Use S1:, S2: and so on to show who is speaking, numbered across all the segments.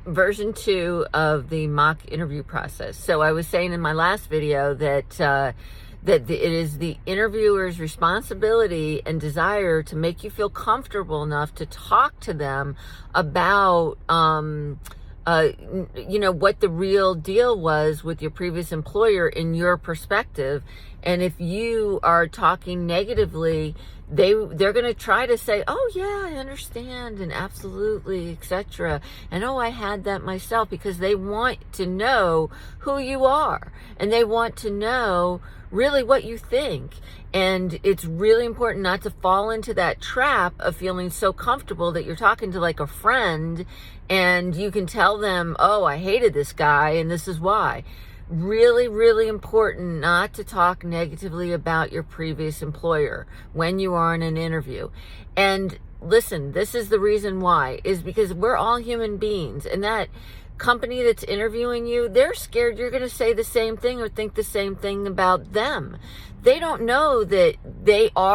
S1: Version 2 of the mock interview process. So I was saying in my last video that it is the interviewer's responsibility and desire to make you feel comfortable enough to talk to them about what the real deal was with your previous employer in your perspective. And if you are talking negatively, they're going to try to say, oh yeah, I understand, and absolutely, etc. And oh, I had that myself, because they want to know who you are and they want to know really what you think. And it's really important not to fall into that trap of feeling so comfortable that you're talking to like a friend and you can tell them, oh, I hated this guy and this is why. Really, really important not to talk negatively about your previous employer when you are in an interview. And listen, this is the reason why, is because we're all human beings, and that company that's interviewing you, they're scared you're going to say the same thing or think the same thing about them. They don't know that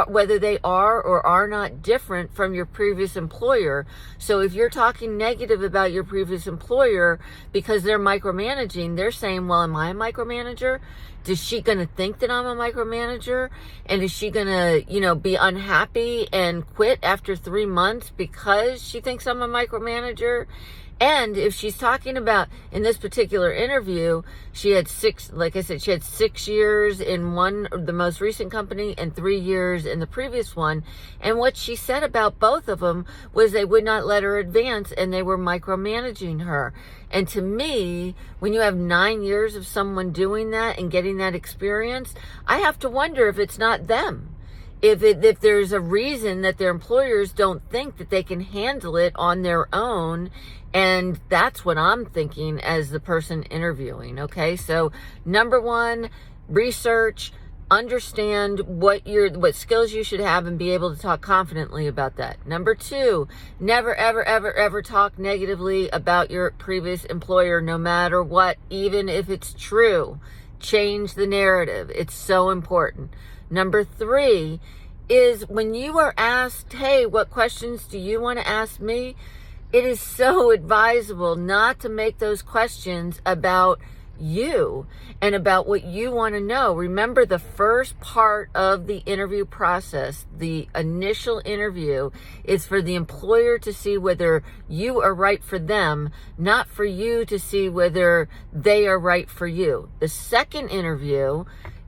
S1: whether they are or are not different from your previous employer. So if you're talking negative about your previous employer because they're micromanaging, they're saying, well, am I a micromanager? Is she going to think that I'm a micromanager? And is she going to, be unhappy and quit after 3 months because she thinks I'm a micromanager? And if she's talking about, in this particular interview, she had 6 years in the most recent company and 3 years in the previous one. And what she said about both of them was they would not let her advance and they were micromanaging her. And to me, when you have 9 years of someone doing that and getting that experience, I have to wonder if it's not them. If there's a reason that their employers don't think that they can handle it on their own. And that's what I'm thinking as the person interviewing. Okay, so number 1, research, understand what skills you should have and be able to talk confidently about that. Number 2, never, ever, ever, ever talk negatively about your previous employer, no matter what, even if it's true. Change the narrative. It's so important. Number 3 is when you are asked, hey, what questions do you want to ask me? It is so advisable not to make those questions about you and about what you want to know. Remember, the first part of the interview process, the initial interview, is for the employer to see whether you are right for them, not for you to see whether they are right for you. The second interview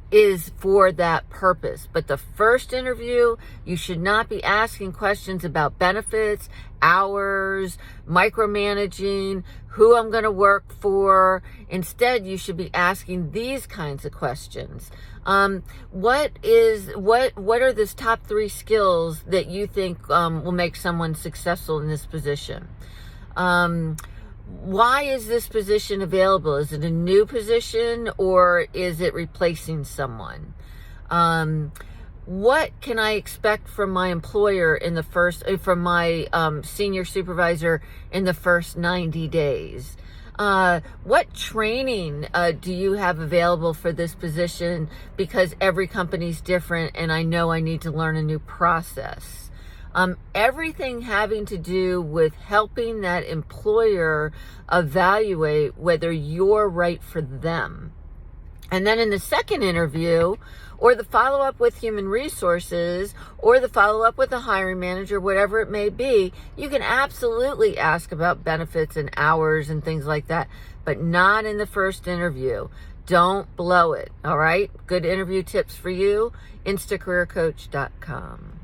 S1: is for that purpose. But the first interview, you should not be asking questions about benefits, hours, micromanaging, who I'm going to work for. Instead, you should be asking these kinds of questions. What are the top 3 skills that you think will make someone successful in this position? Why is this position available? Is it a new position or is it replacing someone? What can I expect from my employer from my senior supervisor in the first 90 days? What training do you have available for this position? Because every company's different and I know I need to learn a new process. Everything having to do with helping that employer evaluate whether you're right for them. And then in the second interview, or the follow-up with human resources, or the follow-up with the hiring manager, whatever it may be, you can absolutely ask about benefits and hours and things like that, but not in the first interview. Don't blow it, all right? Good interview tips for you, instacareercoach.com.